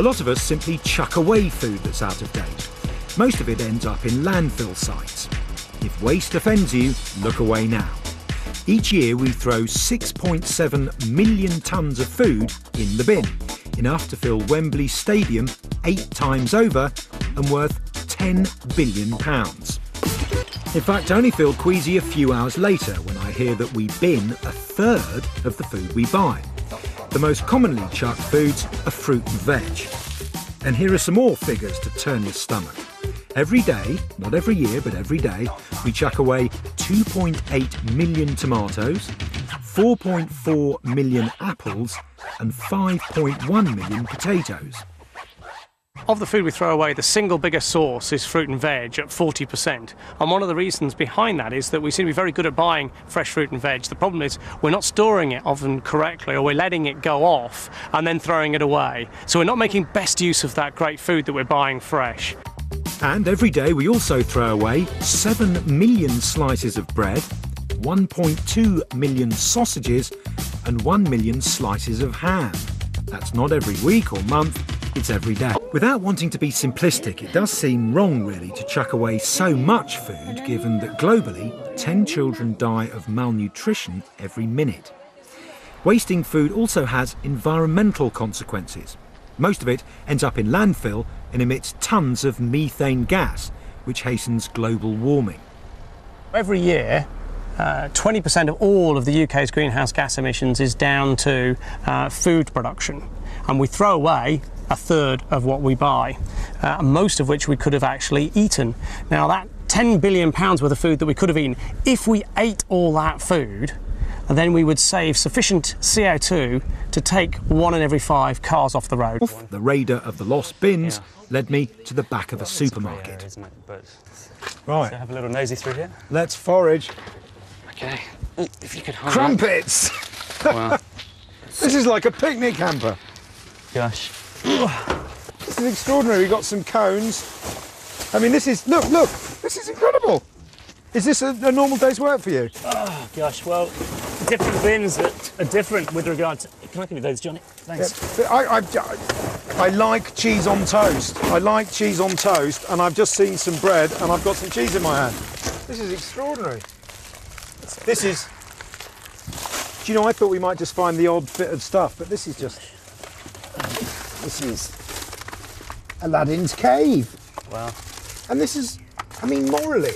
A lot of us simply chuck away food that's out of date. Most of it ends up in landfill sites. If waste offends you, look away now. Each year we throw 6.7 million tonnes of food in the bin, enough to fill Wembley Stadium 8 times over and worth £10 billion. In fact, I only feel queasy a few hours later when I hear that we bin a third of the food we buy. The most commonly chucked foods are fruit and veg. And here are some more figures to turn your stomach. Every day, not every year, but every day, we chuck away 2.8 million tomatoes, 4.4 million apples and 5.1 million potatoes. Of the food we throw away, the single biggest source is fruit and veg at 40%. And one of the reasons behind that is that we seem to be very good at buying fresh fruit and veg. The problem is we're not storing it often correctly, or we're letting it go off and then throwing it away. So we're not making best use of that great food that we're buying fresh. And every day we also throw away 7 million slices of bread, 1.2 million sausages and 1 million slices of ham. That's not every week or month, it's every day. Without wanting to be simplistic, it does seem wrong really to chuck away so much food, given that globally 10 children die of malnutrition every minute. Wasting food also has environmental consequences. Most of it ends up in landfill and emits tons of methane gas, which hastens global warming. Every year, 20% of all of the UK's greenhouse gas emissions is down to food production, and we throw away a third of what we buy, most of which we could have actually eaten. Now that £10 billion worth of food that we could have eaten, if we ate all that food, then we would save sufficient CO2 to take 1 in every 5 cars off the road. The raider of the lost bins led me to the back of a supermarket. Isn't it? But Right. so have a little nosy through here. Let's forage. Okay. If you could hold Crumpets! that. Wow. This is like a picnic hamper. Gosh. This is extraordinary. We've got some cones. I mean, this is, look, this is incredible. Is this a normal day's work for you? Oh, gosh, well, different bins that are different with regard to... Can I give you those, Johnny? Thanks. Yeah, I like cheese on toast. I like cheese on toast, and I've just seen some bread, and I've got some cheese in my hand. This is extraordinary. This is... Do you know, I thought we might just find the odd bit of stuff, but this is just... This is Aladdin's cave. Wow. And this is, I mean, morally,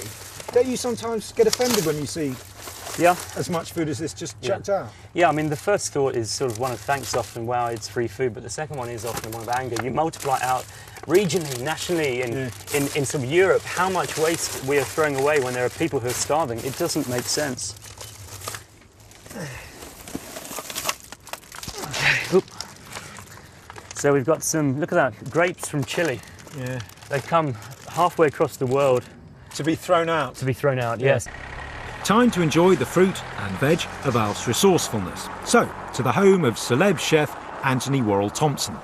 don't you sometimes get offended when you see as much food as this just chucked out? Yeah, I mean, the first thought is sort of one of thanks often, wow, it's free food, but the second one is often one of anger. You multiply out regionally, nationally, in sort of Europe, how much waste we are throwing away when there are people who are starving. It doesn't make sense. Okay. Oop. So we've got some, look at that, grapes from Chile. Yeah. They come halfway across the world. To be thrown out. To be thrown out, yes. Time to enjoy the fruit and veg of Alf's resourcefulness. So, to the home of celeb chef Anthony Worrell Thompson.